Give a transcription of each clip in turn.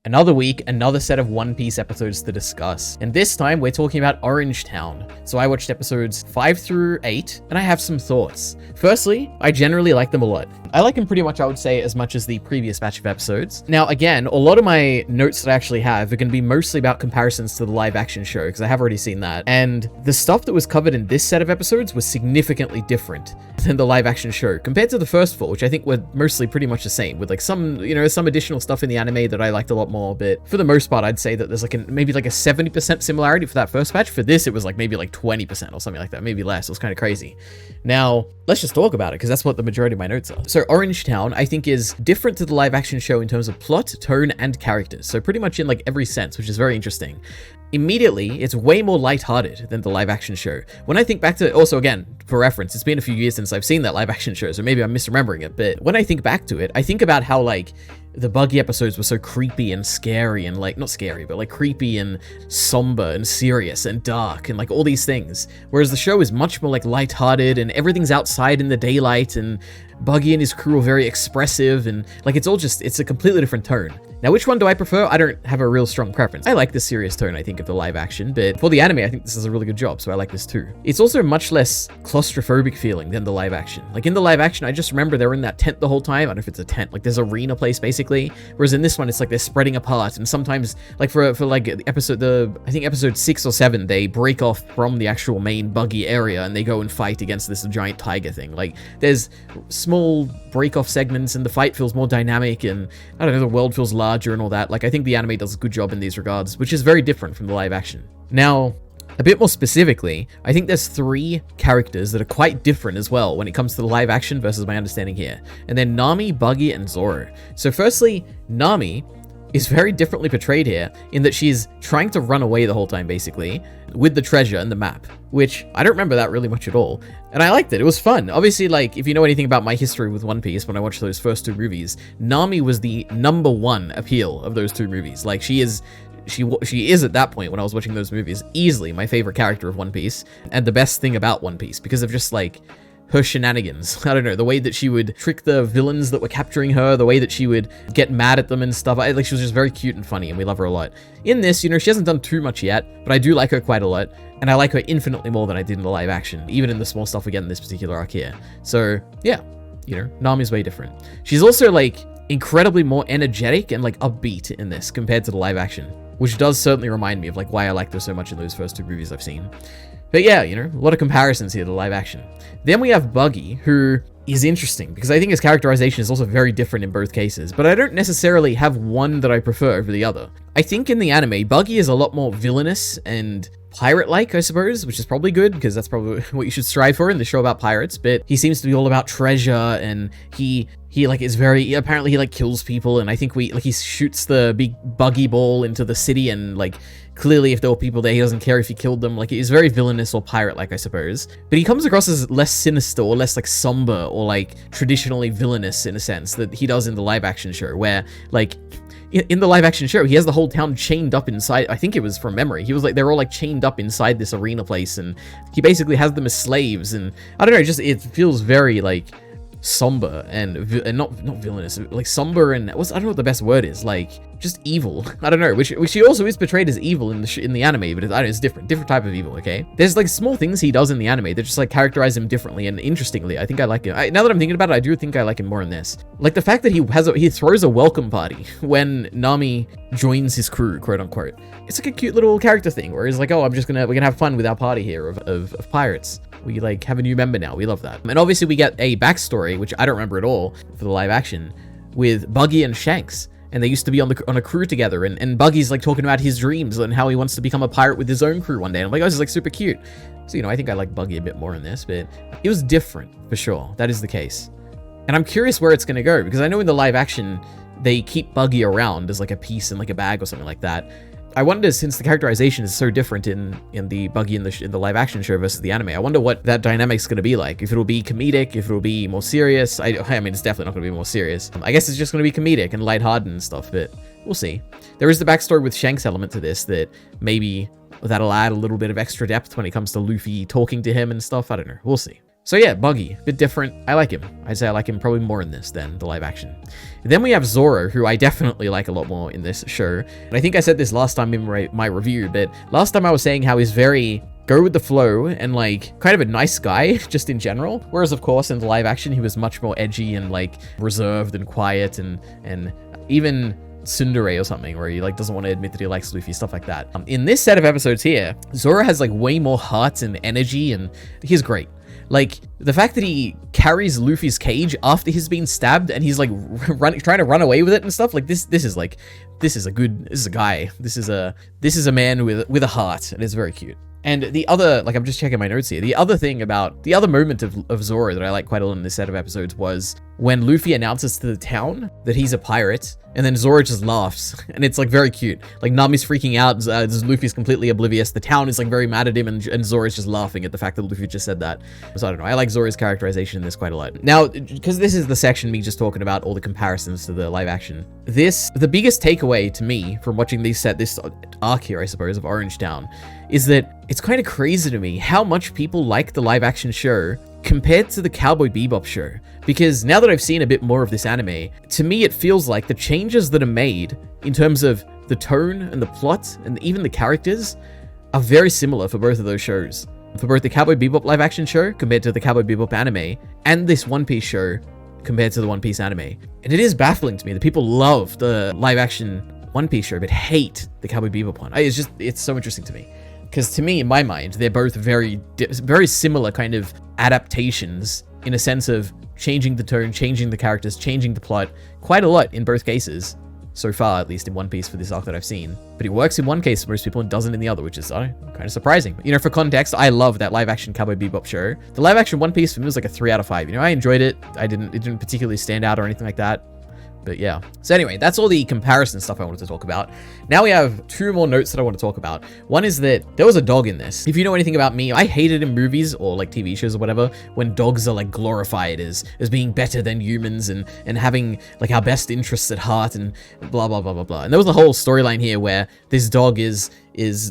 Another week, another set of One Piece episodes to discuss. And this time, we're talking about Orange Town. So I watched episodes 5 through 8, and I have some thoughts. Firstly, I generally like them a lot. I like them pretty much, I would say, as much as the previous batch of episodes. Now, again, a lot of my notes that I actually have are going to be mostly about comparisons to the live-action show, because I have already seen that. And the stuff that was covered in this set of episodes was significantly different than the live-action show, compared to the first four, which I think were mostly pretty much the same, with like some, some additional stuff in the anime that I liked a lot more. But for the most part, I'd say that there's like maybe like a 70% similarity for that first batch. For this, it was like maybe like 20% or something like that, maybe less. It was kind of crazy. Now, let's just talk about it, because that's what the majority of my notes are. So Orange Town, I think, is different to the live action show in terms of plot, tone, and characters. So pretty much in like every sense, which is very interesting. Immediately, it's way more lighthearted than the live action show. When I think back to, also again, for reference, it's been a few years since I've seen that live action show, so maybe I'm misremembering it, but when I think back to it, I think about how like the Buggy episodes were so creepy and scary and like, not scary, but like creepy and somber and serious and dark and like all these things. Whereas the show is much more like lighthearted and everything's outside in the daylight and Buggy and his crew are very expressive and like it's a completely different tone. Now, which one do I prefer? I don't have a real strong preference. I like the serious tone, I think, of the live action, but for the anime, I think this is a really good job, so I like this too. It's also much less claustrophobic feeling than the live action. Like in the live action, I just remember they're in that tent the whole time. I don't know if it's a tent, like there's arena place basically. Whereas in this one, it's like they're spreading apart, and sometimes like for like the episode, I think episode 6 or 7, they break off from the actual main Buggy area and they go and fight against this giant tiger thing. Like there's small break off segments and the fight feels more dynamic and I don't know, the world feels larger and all that. Like I think the anime does a good job in these regards, which is very different from the live action. Now, a bit more specifically, I think there's 3 characters that are quite different as well when it comes to the live action versus my understanding here. And they're Nami, Buggy, and Zoro. So firstly, Nami is very differently portrayed here in that she's trying to run away the whole time, basically, with the treasure and the map, which I don't remember that really much at all. And I liked it. It was fun. Obviously, like, if you know anything about my history with One Piece, when I watched those first 2 movies, Nami was the #1 appeal of those 2 movies. Like, she is at that point when I was watching those movies easily my favorite character of One Piece and the best thing about One Piece because of just like her shenanigans. I don't know, the way that she would trick the villains that were capturing her, the way that she would get mad at them and stuff. Like she was just very cute and funny and we love her a lot. In this, she hasn't done too much yet, but I do like her quite a lot and I like her infinitely more than I did in the live action, even in the small stuff we get in this particular arc here. So yeah, Nami's way different. She's also like incredibly more energetic and like upbeat in this compared to the live action, which does certainly remind me of like why I liked her so much in those first 2 movies I've seen. But yeah, a lot of comparisons here to live action. Then we have Buggy, who is interesting because I think his characterization is also very different in both cases, but I don't necessarily have one that I prefer over the other. I think in the anime, Buggy is a lot more villainous and pirate-like, I suppose, which is probably good because that's probably what you should strive for in the show about pirates, but he seems to be all about treasure and he like is very, apparently he like kills people and I think he shoots the big buggy ball into the city and like clearly if there were people there he doesn't care if he killed them. Like he's very villainous or pirate-like, I suppose, but he comes across as less sinister or less like somber or like traditionally villainous in a sense that he does in the live action show where like in the live action show, he has the whole town chained up inside. I think it was from memory. He was like, they're all like chained up inside this arena place and he basically has them as slaves. And I don't know, it feels very like somber and not villainous, like somber and I don't know what the best word is, like just evil. I don't know, which he also is portrayed as evil in the anime, but it's different type of evil. Okay, there's like small things he does in the anime that just like characterize him differently and interestingly. I think I like him. Now that I'm thinking about it, I do think I like him more in this. Like the fact that he throws a welcome party when Nami joins his crew, quote unquote. It's like a cute little character thing where he's like, oh, we're gonna have fun with our party here of pirates. We like have a new member now. We love that. And obviously we get a backstory, which I don't remember at all for the live action, with Buggy and Shanks. And they used to be on a crew together. And Buggy's like talking about his dreams and how he wants to become a pirate with his own crew one day. And I'm like, oh, this is like super cute. So, I think I like Buggy a bit more in this, but it was different for sure. That is the case. And I'm curious where it's going to go because I know in the live action, they keep Buggy around as like a piece in like a bag or something like that. I wonder, since the characterization is so different in the Buggy in the live action show versus the anime, I wonder what that dynamic's going to be like. If it'll be comedic, if it'll be more serious. I mean, it's definitely not going to be more serious. I guess it's just going to be comedic and lighthearted and stuff, but we'll see. There is the backstory with Shanks element to this that maybe that'll add a little bit of extra depth when it comes to Luffy talking to him and stuff. I don't know. We'll see. So yeah, Buggy, a bit different. I like him. I'd say I like him probably more in this than the live action. Then we have Zoro, who I definitely like a lot more in this show. And I think I said this last time in my review, but last time I was saying how he's very go with the flow and like kind of a nice guy just in general. Whereas of course in the live action, he was much more edgy and like reserved and quiet and even tsundere or something, where he like doesn't want to admit that he likes Luffy, stuff like that. In this set of episodes here, Zoro has like way more heart and energy, and he's great. Like the fact that he carries Luffy's cage after he's been stabbed and he's like trying to run away with it and stuff, like this is a guy. This is a man with a heart, and it's very cute. And the other, like, I'm just checking my notes here. The other moment of Zoro that I like quite a lot in this set of episodes was when Luffy announces to the town that he's a pirate, and then Zoro just laughs, and it's like very cute. Like Nami's freaking out, Luffy's completely oblivious. The town is like very mad at him, and Zoro's just laughing at the fact that Luffy just said that. So I don't know. I like Zoro's characterization in this quite a lot. Now, because this is the section me just talking about all the comparisons to the live action. The biggest takeaway to me from watching this arc here, I suppose, of Orange Town, is that it's kind of crazy to me how much people like the live action show compared to the Cowboy Bebop show. Because now that I've seen a bit more of this anime, to me it feels like the changes that are made in terms of the tone and the plot and even the characters are very similar for both of those shows. For both the Cowboy Bebop live action show compared to the Cowboy Bebop anime, and this One Piece show compared to the One Piece anime. And it is baffling to me that people love the live action One Piece show but hate the Cowboy Bebop one. It's so interesting to me. Because to me, in my mind, they're both very similar kind of adaptations in a sense of changing the tone, changing the characters, changing the plot quite a lot in both cases. So far, at least in One Piece for this arc that I've seen. But it works in one case for most people and doesn't in the other, which is kind of surprising. You know, for context, I love that live action Cowboy Bebop show. The live action One Piece for me was like a 3 out of 5. You know, I enjoyed it. It didn't particularly stand out or anything like that. But yeah. So anyway, that's all the comparison stuff I wanted to talk about. Now we have 2 more notes that I want to talk about. One is that there was a dog in this. If you know anything about me, I hate it in movies or like TV shows or whatever when dogs are like glorified as being better than humans and having like our best interests at heart and blah blah blah blah blah. And there was a whole storyline here where this dog is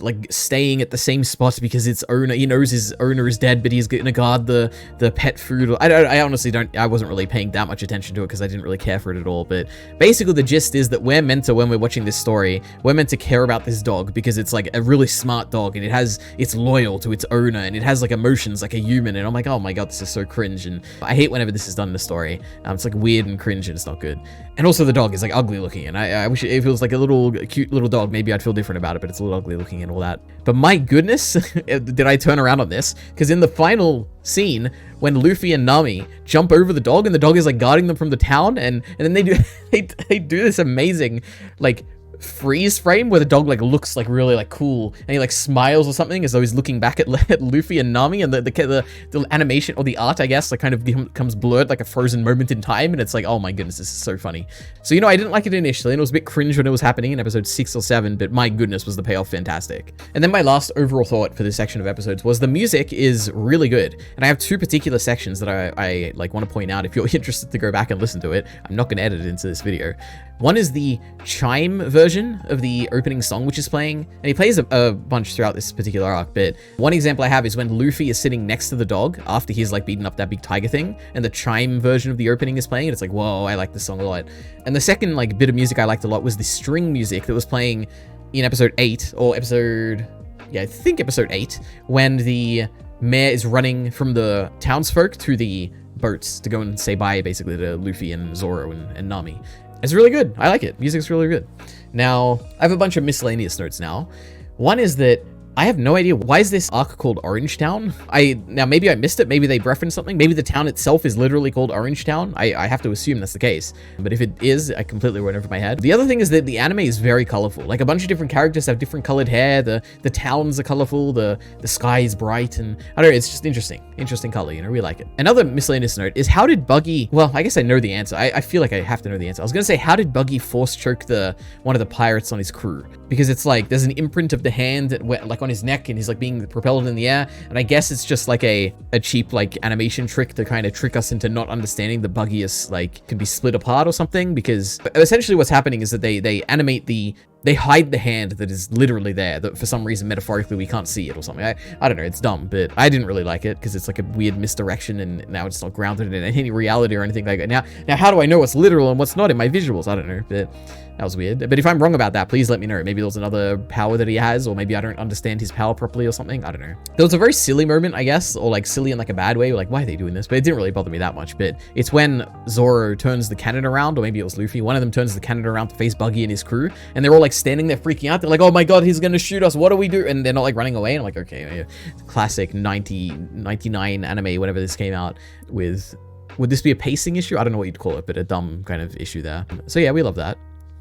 like staying at the same spot because its owner, he knows his owner is dead, but he's gonna guard the pet food. I honestly I wasn't really paying that much attention to it because I didn't really care for it at all. But basically the gist is that when we're watching this story, we're meant to care about this dog because it's like a really smart dog and it's loyal to its owner and it has like emotions like a human. And I'm like, oh my god, this is so cringe. And I hate whenever this is done in a story. It's like weird and cringe and it's not good. And also the dog is like ugly looking, and I wish if it was like a little cute little dog, maybe I'd feel different about it, but it's a little ugly looking and all that. But my goodness, did I turn around on this? Because in the final scene, when Luffy and Nami jump over the dog and the dog is like guarding them from the town, and then they do this amazing like freeze frame where the dog like looks like really like cool and he like smiles or something as though he's looking back at Luffy and Nami, and the animation or the art, I guess, like kind of becomes blurred like a frozen moment in time, and it's like, oh my goodness, this is so funny. So, you know, I didn't like it initially and it was a bit cringe when it was happening in episode 6 or 7, but my goodness, was the payoff fantastic. And then my last overall thought for this section of episodes was the music is really good, and I have 2 particular sections that I like want to point out if you're interested to go back and listen to it. I'm not going to edit it into this video. One is the chime version of the opening song, which is playing, and he plays a bunch throughout this particular arc, but one example I have is when Luffy is sitting next to the dog after he's like beaten up that big tiger thing, and the chime version of the opening is playing, and it's like, whoa, I like this song a lot. And the second like bit of music I liked a lot was the string music that was playing in episode 8, or I think episode 8, when the mayor is running from the townsfolk to the boats to go and say bye basically to Luffy and Zoro and Nami. It's really good. I like it. Music's really good. Now, I have a bunch of miscellaneous notes now. One is that I have no idea, why is this arc called Orange Town? Now maybe I missed it, maybe they referenced something, maybe the town itself is literally called Orange Town. I have to assume that's the case, but if it is, I completely went over my head. The other thing is that the anime is very colorful. Like a bunch of different characters have different colored hair, the towns are colorful, the sky is bright, and I don't know, it's just interesting color, you know, we like it. Another miscellaneous note is, how did Buggy, well, I guess I know the answer. I feel like I have to know the answer. I was gonna say, how did Buggy force choke one of the pirates on his crew? Because it's like, there's an imprint of the hand like on his neck, and he's like being propelled in the air, and I guess it's just like a cheap like animation trick to kind of trick us into not understanding the Buggy is like can be split apart or something, because essentially what's happening is that they animate the they hide the hand that is literally there, that for some reason metaphorically we can't see it or something. I don't know, it's dumb, but I didn't really like it because it's like a weird misdirection, and now it's not grounded in any reality or anything like that. Now how do I know what's literal and what's not in my visuals? I don't know, but that was weird. But if I'm wrong about that, please let me know. Maybe there's another power that he has, or maybe I don't understand his power properly or something. I don't know. There was a very silly moment, I guess, or like silly in like a bad way. Like, why are they doing this? But it didn't really bother me that much. But it's when Zoro turns the cannon around, or maybe it was Luffy. One of them turns the cannon around to face Buggy and his crew, and they're all like standing there freaking out. They're like, oh my god, he's gonna shoot us. What do we do? And they're not like running away. And I'm like, okay, classic 99 anime, whenever this came out with... Would this be a pacing issue? I don't know what you'd call it, but a dumb kind of issue there. So yeah, we love that,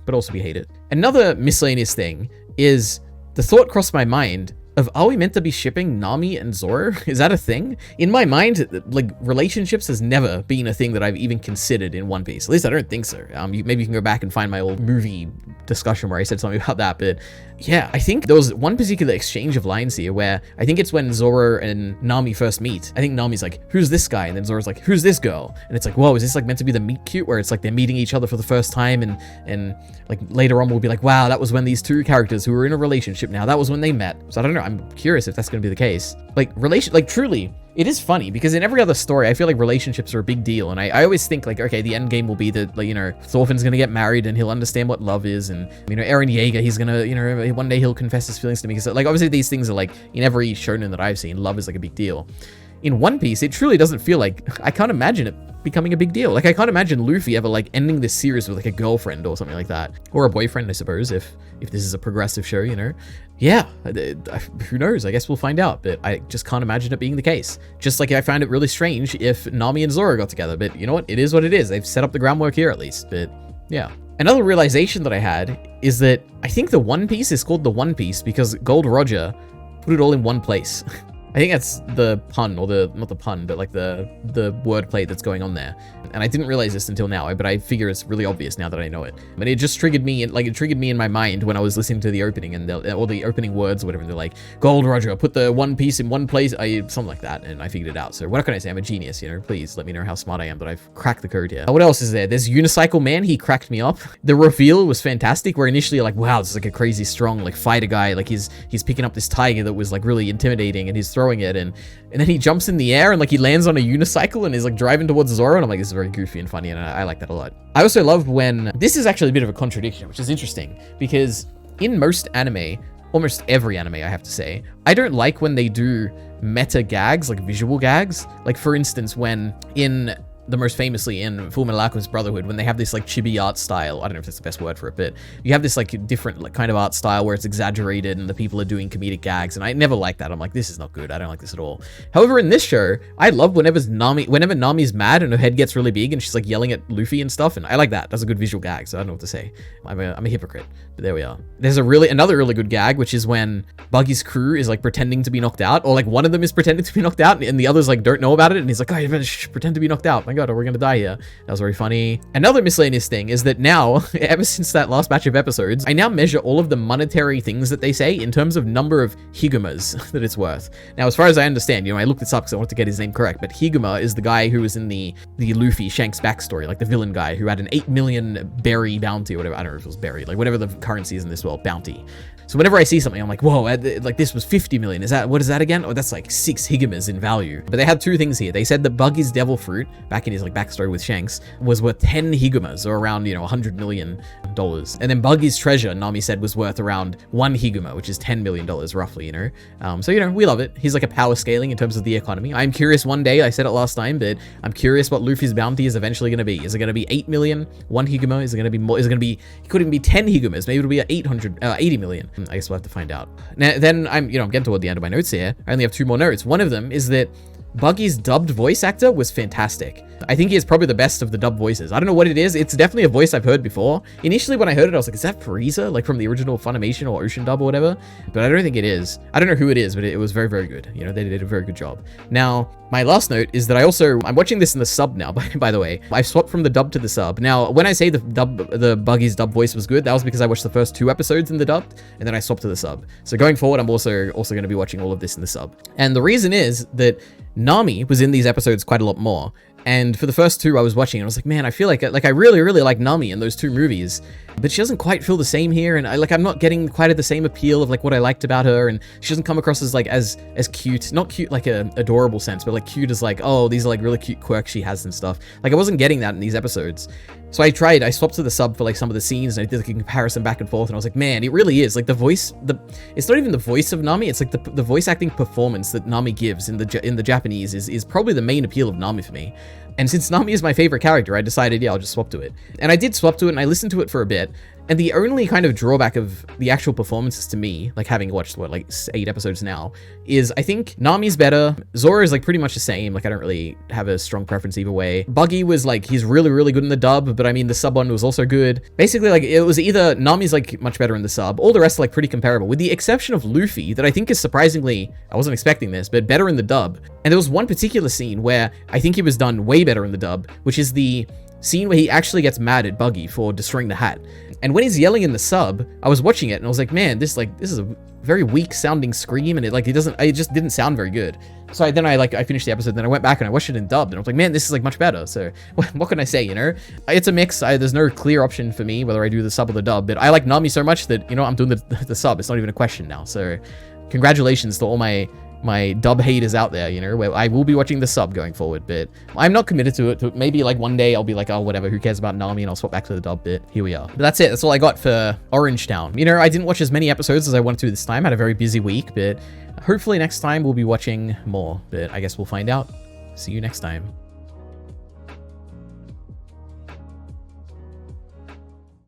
but also we hate it. Another miscellaneous thing is the thought crossed my mind of, are we meant to be shipping Nami and Zoro? Is that a thing? In my mind, like, relationships has never been a thing that I've even considered in One Piece. At least I don't think so. Maybe you can go back and find my old movie discussion where I said something about that, but yeah, I think there was one particular exchange of lines here where I think it's when Zoro and Nami first meet. I think Nami's like, who's this guy? And then Zoro's like, who's this girl? And it's like, whoa, is this like meant to be the meet cute where it's like they're meeting each other for the first time, and like later on we'll be like, wow, that was when these two characters who were in a relationship now, that was when they met. So I don't know, I'm curious if that's gonna be the case. Like, truly, it is funny because in every other story, I feel like relationships are a big deal. And I always think like, okay, the end game will be that, like, you know, Thorfinn's going to get married and he'll understand what love is. And, you know, Eren Yeager, he's going to, you know, one day he'll confess his feelings to me. Because, like, obviously these things are like, in every shonen that I've seen, love is like a big deal. In One Piece, it truly doesn't feel like, I can't imagine it becoming a big deal. Like, I can't imagine Luffy ever like ending this series with like a girlfriend or something like that. Or a boyfriend, I suppose, if this is a progressive show, you know. Yeah, who knows? I guess we'll find out, but I just can't imagine it being the case. Just like I find it really strange if Nami and Zoro got together, but you know what? It is what it is. They've set up the groundwork here at least, but yeah. Another realization that I had is that I think the One Piece is called the One Piece because Gold Roger put it all in one place. I think that's the pun, or not the pun, but like the wordplay that's going on there. And I didn't realize this until now, but I figure it's really obvious now that I know it. But it just triggered me, in my mind when I was listening to the opening and all the opening words or whatever. And they're like, Gold Roger, put the One Piece in one place, something like that. And I figured it out. So what can I say? I'm a genius, you know. Please let me know how smart I am, but I've cracked the code here. What else is there? There's Unicycle Man. He cracked me up. The reveal was fantastic. Where initially like, wow, this is like a crazy strong like fighter guy. Like he's picking up this tiger that was like really intimidating, and he's throwing it, and then he jumps in the air and like he lands on a unicycle and is like driving towards Zoro, and I'm like, this is very goofy and funny, and I like that a lot. I also love when, this is actually a bit of a contradiction, which is interesting, because in most anime, almost every anime I have to say, I don't like when they do meta gags, like visual gags. Like for instance, when the most famously in Fullmetal Alchemist Brotherhood, when they have this like chibi art style, I don't know if that's the best word for it, but you have this like different like kind of art style where it's exaggerated and the people are doing comedic gags, and I never like that. I'm like, this is not good. I don't like this at all. However, in this show, I love whenever Nami's mad and her head gets really big and she's like yelling at Luffy and stuff, and I like that. That's a good visual gag, so I don't know what to say. I'm a hypocrite, but there we are. There's another really good gag, which is when Buggy's crew is like pretending to be knocked out, or like one of them is pretending to be knocked out and the others like don't know about it, and he's like, oh, you better pretend to be knocked out. My god, or we're gonna die here. That was very funny. Another miscellaneous thing is that now, ever since that last batch of episodes, I now measure all of the monetary things that they say in terms of number of Higumas that it's worth. Now, as far as I understand, you know, I looked this up because I wanted to get his name correct, but Higuma is the guy who was in the Luffy Shanks backstory, like the villain guy who had an 8 million berry bounty or whatever. I don't know if it was berry, like whatever the currency is in this world, bounty. So whenever I see something, I'm like, whoa, like this was 50 million. What is that again? Oh, that's like 6 Higumas in value. But they had two things here. They said that Buggy's devil fruit, back in his like backstory with Shanks, was worth 10 Higumas, or around, you know, $100 million. And then Buggy's treasure, Nami said, was worth around 1 Higuma, which is $10 million roughly, you know. So, you know, we love it. He's like a power scaling in terms of the economy. I'm curious one day, I said it last time, but I'm curious what Luffy's bounty is eventually going to be. Is it going to be 8 million, 1 Higuma? Is it going to be more? Is it going to be, it could even be 10 Higumas. Maybe it'll be 80 million. I guess we'll have to find out. Now, then I'm getting toward the end of my notes here. I only have 2 more notes. One of them is that Buggy's dubbed voice actor was fantastic. I think he is probably the best of the dubbed voices. I don't know what it is. It's definitely a voice I've heard before. Initially, when I heard it, I was like, is that Frieza? Like from the original Funimation or Ocean dub or whatever? But I don't think it is. I don't know who it is, but it was very, very good. You know, they did a very good job. Now, my last note is that I'm watching this in the sub now, by the way. I've swapped from the dub to the sub. Now, when I say the Buggy's dub voice was good, that was because I watched the first 2 episodes in the dub, and then I swapped to the sub. So going forward, I'm also going to be watching all of this in the sub. And the reason is that Nami was in these episodes quite a lot more. And for the first two I was watching, and I was like, man, I feel like I really, really like Nami in those two movies, but she doesn't quite feel the same here, and I'm not getting quite at the same appeal of like what I liked about her, and she doesn't come across as like as cute, not cute like a adorable sense, but like cute as like, oh, these are like really cute quirks she has and stuff. Like I wasn't getting that in these episodes. So I swapped to the sub for like some of the scenes, and I did like a comparison back and forth, and I was like, man, it really is like the voice, it's not even the voice of Nami, it's like the voice acting performance that Nami gives in the Japanese is probably the main appeal of Nami for me. And since Nami is my favorite character, I decided, yeah, I'll just swap to it. And I did swap to it, and I listened to it for a bit. And the only kind of drawback of the actual performances to me, like having watched, what, like 8 episodes now, is I think Nami's better. Zora is like pretty much the same. Like I don't really have a strong preference either way. Buggy was like, he's really, really good in the dub, but I mean, the sub one was also good. Basically, like it was either Nami's like much better in the sub, all the rest are like pretty comparable, with the exception of Luffy, that I think is surprisingly, I wasn't expecting this, but better in the dub. And there was one particular scene where I think he was done way better in the dub, which is the scene where he actually gets mad at Buggy for destroying the hat. And when he's yelling in the sub, I was watching it and I was like, man, this is a very weak sounding scream, and it just didn't sound very good. So I finished the episode, then I went back and I watched it in dubbed, and I was like, man, this is like much better. So what can I say, you know? It's a mix. There's no clear option for me whether I do the sub or the dub, but I like Nami so much that, you know, I'm doing the sub. It's not even a question now. So congratulations to all my dub haters out there, you know, where I will be watching the sub going forward, but I'm not committed to it. Maybe like one day I'll be like, oh, whatever, who cares about Nami, and I'll swap back to the dub, but here we are. But that's it. That's all I got for Orange Town. You know, I didn't watch as many episodes as I wanted to this time. I had a very busy week, but hopefully next time we'll be watching more, but I guess we'll find out. See you next time.